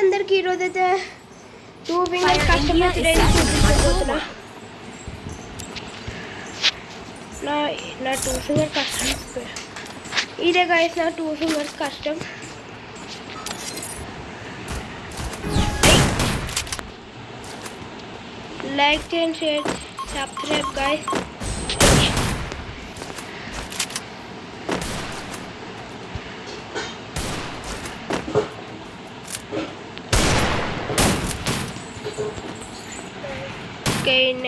అందరికి ఈరోజు అయితే 2 ఫింగర్స్ కస్టమర్ ట్రైనింగ్ చూపించబోతున్నా. నా 2 ఫింగర్ కష్టం ఇదే గైస్, నా 2 ఫింగర్స్ కష్టం. లైక్ చేయండి, షేర్, సబ్స్క్రైబ్ గైస్.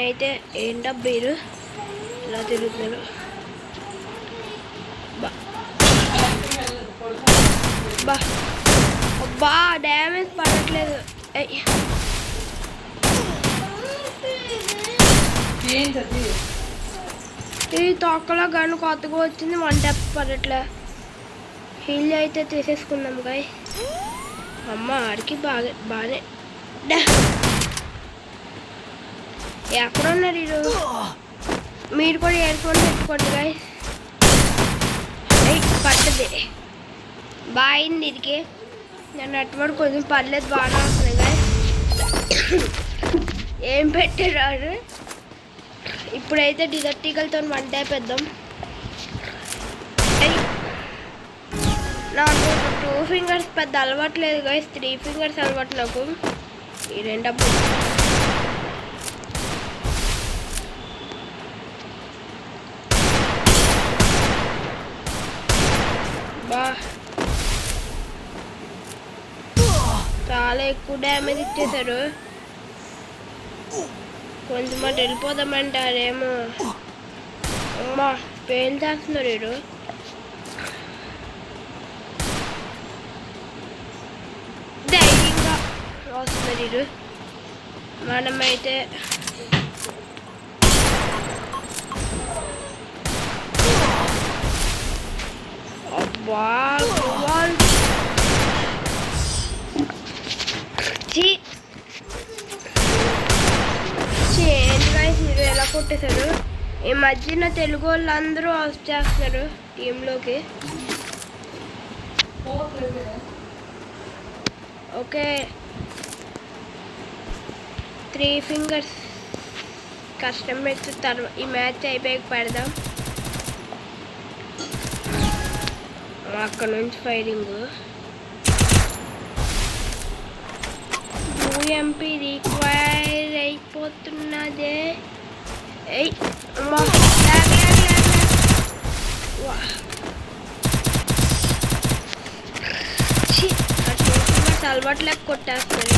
అయితే ఏంటబ్బీరు ఇలా తిరుగుతున్నారు. బా డ్యామేజ్ పడట్లేదు. ఈ తొక్కలో గన్ను కొత్తగా వచ్చింది, 1 ట్యాప్ పడట్లే. హీల్ అయితే తీసేసుకున్నాం గాయ్. అమ్మ ఆడికి బాగానే ఎక్కడున్నారు ఈరోజు? మీరు కూడా ఇయర్ ఫోన్ పెట్టుకోండి గాయ్. పట్టది బాగా అయింది. ఇదికి నేను నెట్వర్క్ కొంచెం పర్లేదు, బాగానే వస్తుంది గాయ్. ఏం పెట్టారు? ఇప్పుడైతే డిజర్టికల్తో 1 ట్యాప్ వేద్దాం. నాకు 2 ఫింగర్స్ పెద్ద అలవాట్లేదు గాయస్, 3 ఫింగర్స్ అలవాటు నాకు. ఈ 2 చాలా ఎక్కువ డ్యామేజ్ ఇచ్చేశారు. కొంచెం మాట వెళ్ళిపోదామంటారేమో. అమ్మా పెయిన్ చేస్తున్నారు వీడు. ధైర్యంగా వస్తున్నారు వీడు. మనమైతే అబ్బా ఏంటి గాయస్ మీరు ఎలా కొట్టేశారు? ఈ మధ్యన తెలుగు వాళ్ళందరూ వచ్చేస్తున్నారు టీంలోకి. ఓకే, 3 ఫింగర్స్ కష్టం పెట్టి తర్వాత ఈ మ్యాచ్ అయిపోయాక పెడదాం. అక్కడ నుంచి ఫైరింగ్. యూఎంపీ రిక్వైర్ అయిపోతున్నదే. అలవాట్లేక కొట్టేస్తారు.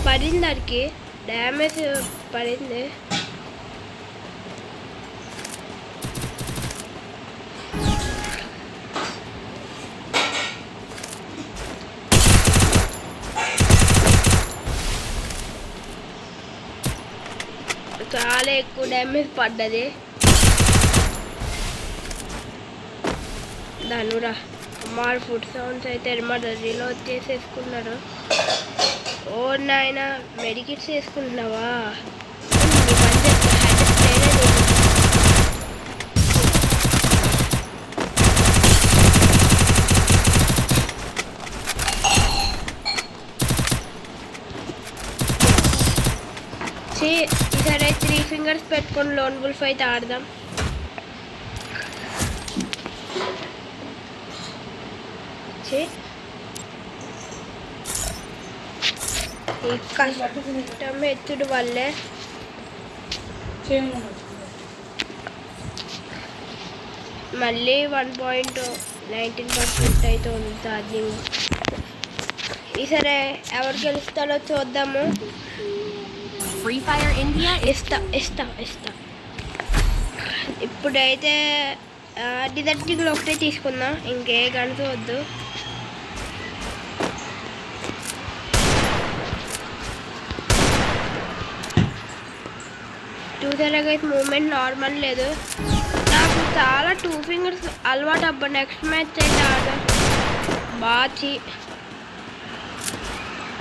పడింది, దానికి డ్యామేజ్ పడింది. చాలా ఎక్కువ డ్యామేజ్ పడ్డది. ధనురా మారు ఫుడ్ సౌండ్స్ అయితే ఎర్మడరీలో వచ్చేసేసుకున్నారు. ఓ నాయన మెడికిట్స్ వేసుకుంటున్నావా? ఈసారి 3 ఫింగర్స్ పెట్టుకొని లోన్ వుల్ఫ్ అయితే ఆడదాం. ఈ కష్టం ఎత్తుడు వల్లే మళ్ళీ 1.19% అయితే ఉంది ఛార్జింగ్. ఈసారి ఎవరు గెలుస్తారో చూద్దాము. Free Fire India ఇస్తా. ఇప్పుడైతే డిజర్టికల్ ఒకటే తీసుకుందాం, ఇంకే గన్స్ వద్దు. చూసారా గైస్, మూమెంట్ నార్మల్ లేదు. నాకు చాలా 2 ఫింగర్స్ అలవాటు. అబ్బా నెక్స్ట్ మ్యాచ్ అయితే ఆడదాం. బాచి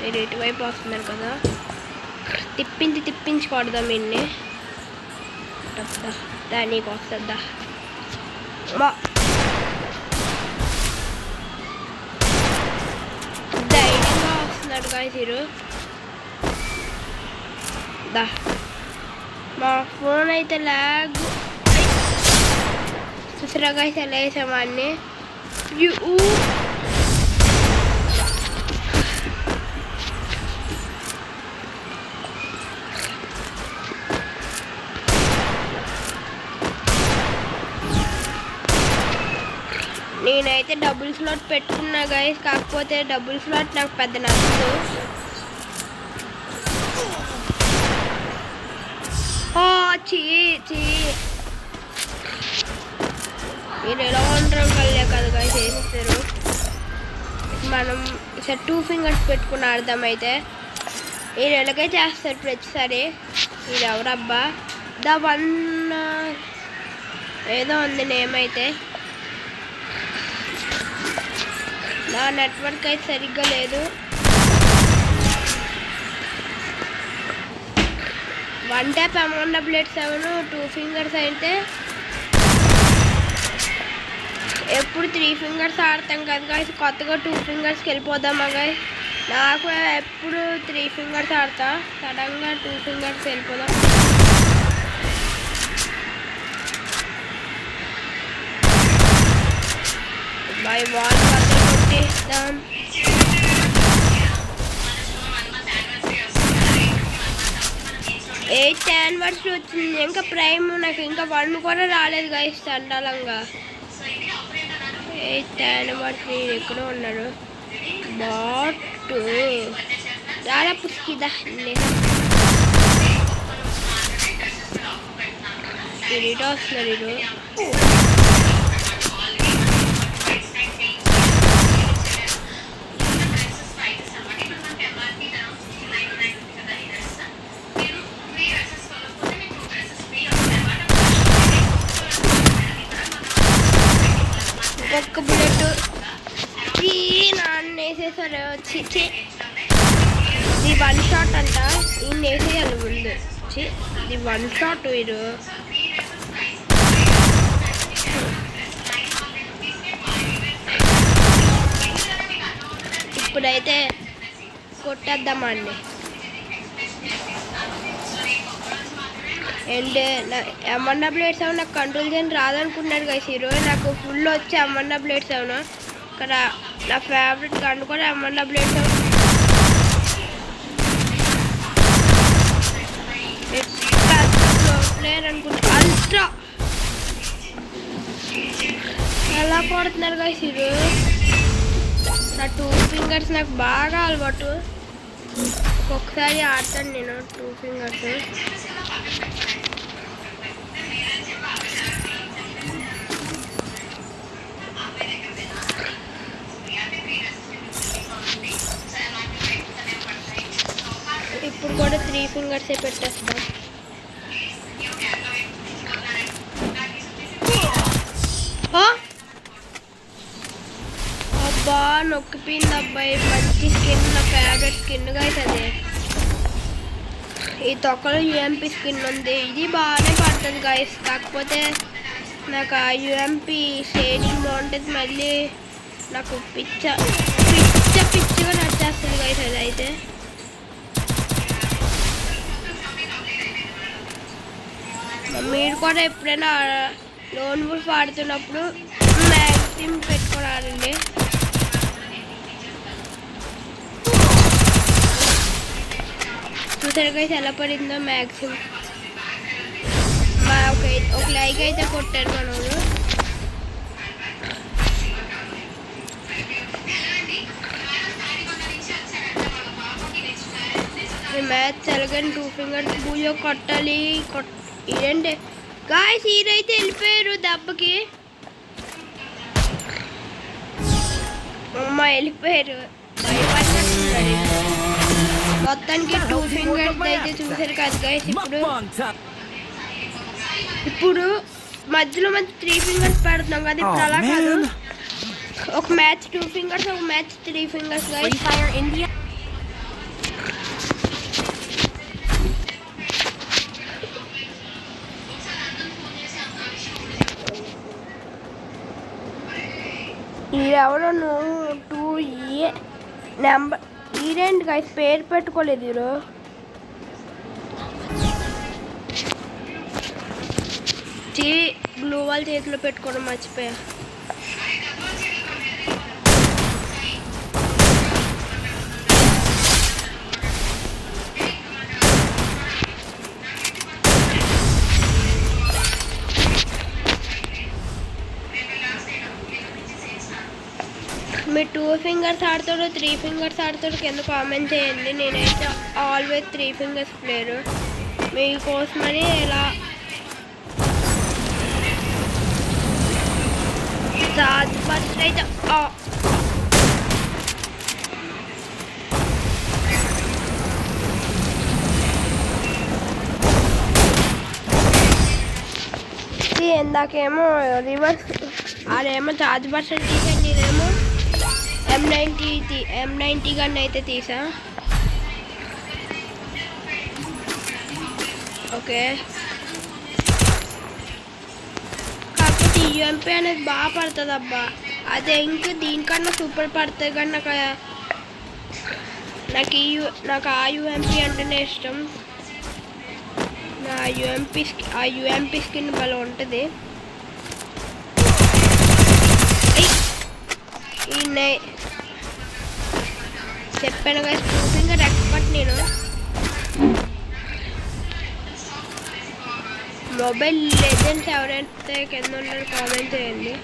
మీరు ఇటువైపు వస్తున్నారు కదా, తిప్పించి కొడదాం. ఇన్ని దానికి వస్తుందా? చేస్తున్నాడు గాయస్ హీరో. దా మా ఫోన్ అయితే ల్యాగ్ చూసారా గాయస్ ఎలా వేసామాన్ని. నేనైతే డబుల్ స్లాట్ పెట్టుకున్నా గైస్, కాకపోతే డబుల్ స్లాట్ నాకు పెద్ద నచ్చదు. మీరు ఎలా ఉండడం కలే కదా గైస్ వేసేస్తారు. మనం ఈసారి 2 ఫింగర్స్ పెట్టుకున్న అర్థమైతే మీరు ఎలాగే చేస్తారు ప్రతిసారి. ఇది ఎవరబ్బా ద వన్ ఏదో ఉంది నేమ్ అయితే. నా నెట్వర్క్ అయితే సరిగ్గా లేదు. 1 ట్యాప్ M1AA7 2 ఫింగర్స్ అయితే ఎప్పుడు 3 ఫింగర్స్ ఆడతాం కదా గాయస్. కొత్తగా 2 ఫింగర్స్కి వెళ్ళిపోదామా గాయస్. నాకు ఎప్పుడు 3 ఫింగర్స్ ఆడతా, సడన్గా 2 ఫింగర్స్ వెళ్ళిపోదాం. బై బాల్ కొట్టేద్దాం. ఎయిత్ యానివర్సరీ వచ్చింది, ఇంకా ప్రైమ్ నాకు ఇంకా 1 కూడా రాలేదు గైస్. చండాలంగా 8th యానివర్సరీ ఎక్కడో ఉన్నాడు బాట్ చాలా పుస్కిదా స్పిరిట్ వస్తున్నారు. ఒక్క బుల్లెట్ నాన్న వేసేసారు. వచ్చి ఇది 1 షాట్ అంట, ఈయన వేసేయాలి ముందు. ఇది 1 షాట్. వీరు ఇప్పుడైతే కొట్టేద్దామండి. అండ్ M1AA7 నాకు కంట్రోల్ చేయని రాదనుకున్నాడు గైస్ హీరో. నాకు ఫుల్ వచ్చి M1AA7 ఇక్కడ నా ఫేవరెట్ గన్ కూడా M1AA7. ప్లేయర్ అనుకుంటా. అల్ట్రా ఎలా కొడుతున్నారు గైస్ హీరో. నా 2 ఫింగర్స్ నాకు బాగా అలవాటు. ఒక్కొక్కసారి ఆడతాను నేను 2 ఫింగర్స్. ఇప్పుడు కూడా 3 ఫింగర్సే పెట్టేస్తాం. అబ్బా నొక్కిపోయింది అబ్బాయి. మంచి స్కిన్, నా ఫేవరెట్ స్కిన్ గైస్ అదే. ఈ తొక్కలో UMP స్కిన్ ఉంది, ఇది బాగానే పడుతుంది గైస్. కాకపోతే నాకు ఆ UMP షేడింగ్ బాగుంటుంది. మళ్ళీ నాకు పిచ్చిగా నచ్చేస్తుంది గైస్ అది అయితే. మీరు కూడా ఎప్పుడైనా లోన్ వుల్ఫ్ ఆడుతున్నప్పుడు మ్యాక్సిమం పెట్టుకొని ఆడండి. చూసారు గైస్ ఎలా పడిందో మ్యాక్సిమం. ఒక లైక్ అయితే కొట్టారు మనోడు. ఈ మ్యాచ్ ఎలాగని 2 ఫింగర్స్ బూయో కొట్టాలి. ఇదేంటి గాయస్ హీరైతే వెళ్ళిపోయారు దెబ్బకి. అమ్మ వెళ్ళిపోయారు. మొత్తానికి 2 ఫింగర్స్ అయితే చూసారు కదా గైస్. ఇప్పుడు మధ్యలో 3 ఫింగర్స్ పెడుతున్నాం కదా. ఇప్పుడు అలా కాదు, ఒక మ్యాచ్ 2 ఫింగర్స్, ఒక match 3 fingers guys. Free Fire India. ఎవరో 2A నెంబర్ ఈరేంటి గైస్ పేరు పెట్టుకోలేదు మీరు. గ్లూ వాల్ చేతిలో పెట్టుకోవడం మర్చిపోయా. మీరు 2 ఫింగర్స్ ఆడతాడో 3 ఫింగర్స్ ఆడతాడో కింద కామెంట్ చేయండి. నేనైతే ఆల్వేస్ 3 ఫింగర్స్ ప్లేయర్. మీకోసమని ఇలా ఫస్ట్ అయితే ఇందాకేమో రివర్స్ ఆడేమో ఛార్జ్ పర్సెంట్ తీసాను, నేనేమో M90 గన్ అయితే తీసా. ఓకే, కాకపోతే యూఎంపీ అనేది బాగా పడుతుంది అబ్బా. అదే ఇంకా దీనికన్నా సూపర్ పడుతుంది, కానీ నాకు ఆ యూఎంపీ అంటేనే ఇష్టం. ఆ యూఎంపీ స్కిన్ భలే ఉంటుంది. చెప్పాను కదా ఇంకా ఎక్స్పర్ట్ నేను. మొబైల్ లెజెండ్స్ ఎవరైతే కింద ఉన్నారో కామెంట్ చేయండి.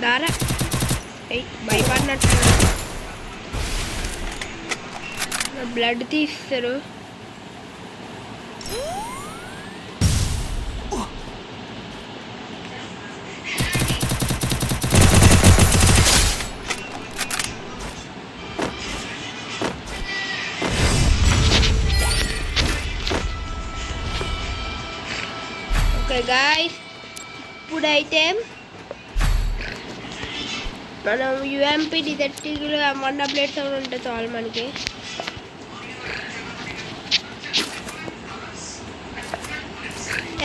దారా భయపడినట్టు బ్లడ్ తీస్తారు. ఓకే గాయ్స్, ఇప్పుడైతే మనం యూఎంపీ డిటెక్టివ్లో M1 సౌండ్ ఉంటుంది చాలు మనకి.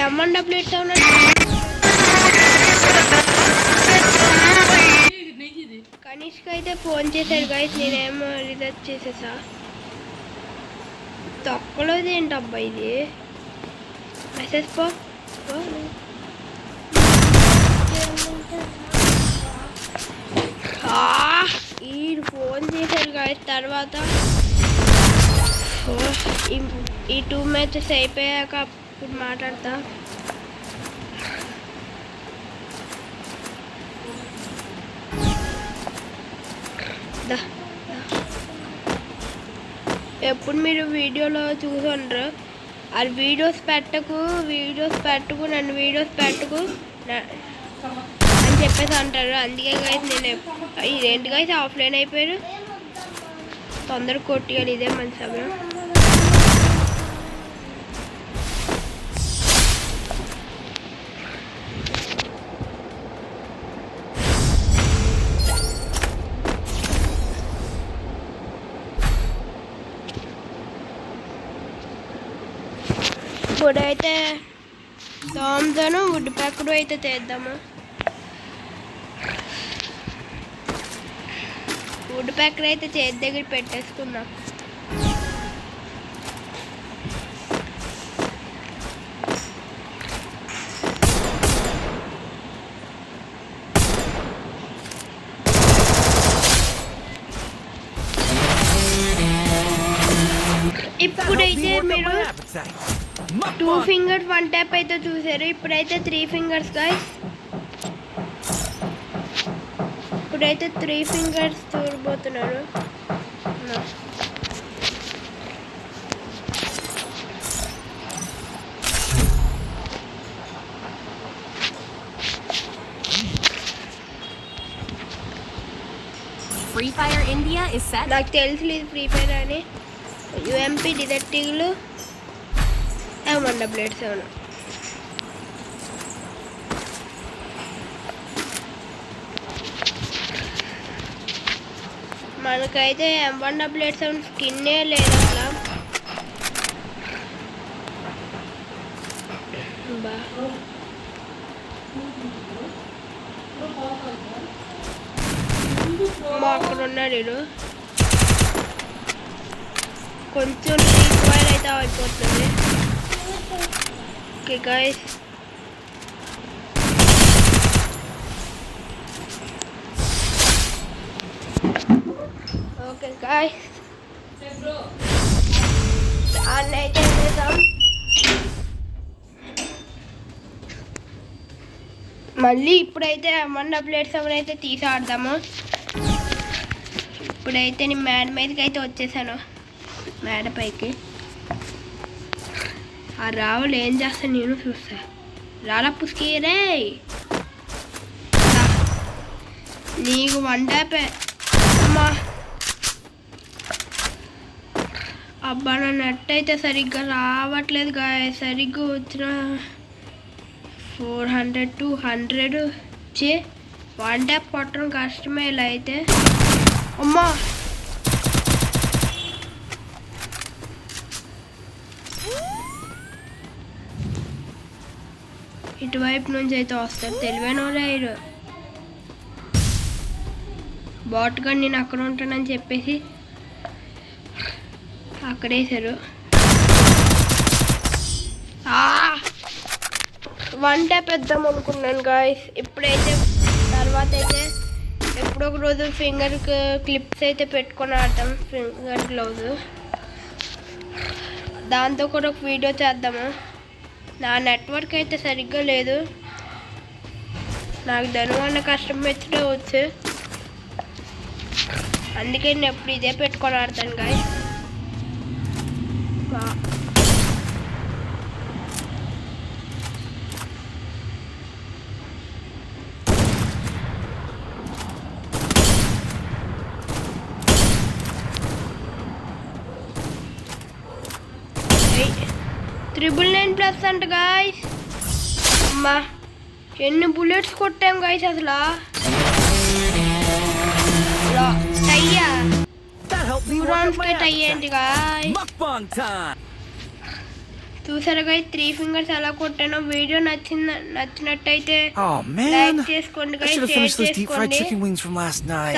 M1 సౌండ్ కనిష్క అయితే ఫోన్ చేశాడు గైస్, నేనేమో రిజెక్ట్ చేసేసా. తొక్కలేదు ఏంటబ్బా ఇది. మెసేజ్ పో ఈ ఫోన్ చేశారు గాయస్. తర్వాత ఈ 2 మ్యాచెస్ అయిపోయాక అప్పుడు మాట్లాడతా. ఎప్పుడు మీరు వీడియోలో చూసుండ్రు అది వీడియోస్ పెట్టకు నన్ను వీడియోస్ పెట్టకు అని చెప్పేసి అంటారు. అందుకే గైస్ నేను ఇదేంటి గైస్ ఆఫ్లైన్ అయిపోయారు, తొందరగా కొట్టియాలి, ఇదే మంచి సమయం. ఇప్పుడైతే థామ్సన్ వుడ్ ప్యాక్డ్ అయితే చేద్దాము. వుడ్ ప్యాక్డ్ అయితే చేతి దగ్గర పెట్టేసుకుందాం. ఇప్పుడైతే మీరు 2 ఫింగర్స్ 1 ట్యాప్ అయితే చూసారు. ఇప్పుడైతే 3 ఫింగర్స్ గైస్. ఇప్పుడైతే 3 ఫింగర్స్ చూడబోతున్నారు. Free Fire India is set. నాకు తెలుసు ఇది ఫ్రీ ఫైర్ అని. యూఎంపీ డిటెక్టివ్లు M1 మనకైతే M1 స్కిన్నే లేదు అసలు. మా అక్కడ ఉన్నాడు వీడు. కొంచెం రీక్వైర్ అయితే అయిపోతుంది. ఓకే గైస్, ఓకే గైస్ అయితే చేద్దాం. మళ్ళీ ఇప్పుడైతే అమండా ప్లేట్స్ అయితే తీసి ఆడదాము. ఇప్పుడైతే నేను మేడ మీదకి అయితే వచ్చేసాను, మేడ పైకి. ఆ రావులు ఏం చేస్తాను నేను చూస్తా. రాలా పుస్కి రే, నీకు వండాపే అమ్మా. అబ్బా నా నెట్ అయితే సరిగ్గా రావట్లేదు గాయ. సరిగ్గా వచ్చిన 400 200 చే వన్ ట్యాప్ కొట్టడం కష్టమే ఇలా అయితే. అమ్మా ఇటువైపు నుంచి అయితే వస్తారు. తెలివైన వాళ్ళు బాట్గా నేను అక్కడ ఉంటానని చెప్పేసి అక్కడేసారు. వన్ ట్యాప్ వేద్దాం అనుకున్నాను గాయస్. ఇప్పుడైతే తర్వాత అయితే ఎప్పుడో ఒక రోజు ఫింగర్ క్లిప్స్ అయితే పెట్టుకొని ఆడతాం, ఫింగర్ గ్లౌజ్. దాంతో కూడా ఒక వీడియో చేద్దాము. నా నెట్వర్క్ అయితే సరిగ్గా లేదు, నాకు దానివల్ల కష్టం మెచ్చడం వచ్చు. అందుకే నేను ఎప్పుడు ఇదే పెట్టుకొని ఆడతాను గాయస్. $999+ అంట గాయస్. అమ్మా ఎన్ని బుల్లెట్స్ కొట్టాం గాయస్ అసలు. టయ్యా టై ఏంటి గాయస్. చూసారా గాయస్ 3 ఫింగర్స్ ఎలా కొట్టానో. వీడియో నచ్చినట్టయితే లైక్ చేసుకోండి గాయస్, షేర్ చేసుకోండి,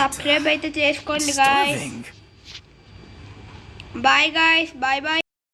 సబ్స్క్రైబ్ అయితే చేసుకోండి guys. Bye guys, bye bye.